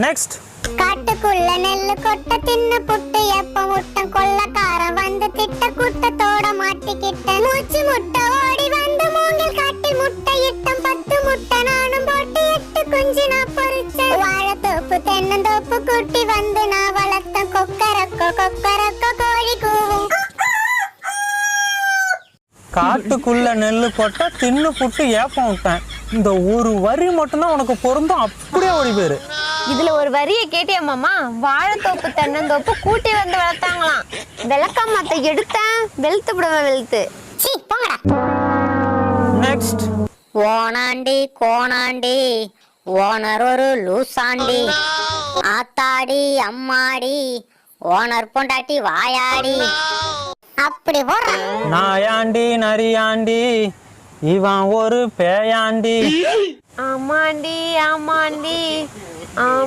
Next. காட்டுக்குள்ள நெல்லு கொட்ட தின்னு புட்டு எப்ப முட்டம் கொள்ளக்காரன் வந்து திட்ட கூட்டத்தோட மாட்டிக்கிட்ட மூச்சு முட்டை ஓடி வந்து மூங்கில் காட்டில் முட்டை இட்டம் 10 முட்டை நானும் போட்டு 8 குஞ்சு நான் பொறிச்சேன் வாழைத்தோப்பு தென்னந்தோப்பு கூட்டி வந்து நான் வளர்த்த கொக்கரக்கோ கொக்கரக்கோ கோழி கூவும். காட்டுக்குள்ள நெல்லு கொட்ட தின்னு புட்டு ஏப்பம் விட்டேன். இந்த ஒரு வரி மட்டும்தான் உனக்கு பொருந்தும், அப்படியே ஓடி போயிரு. இதுல ஒரு வரியை கேட்டியா மாமா? வாழைத்தோப்பு தென்னந்தோப்பு கூட்டி வந்து வளர்த்தாங்களாம். விளக்கம் மத்த எடுத்தேன் வெளுத்து விடுவேன் வெளுத்து. சீ போங்கடா. நெக்ஸ்ட். ஓனாண்டி கோணாண்டி ஓனர் ஒரு லூசாண்டி ஆத்தாடி அம்மாடி ஓனர் பொண்டாட்டி வாயாடி. அப்படி போற நாயாண்டி நரியாண்டி இவன் ஒரு பேயாண்டி. ஆமாண்டி ஆமாண்டி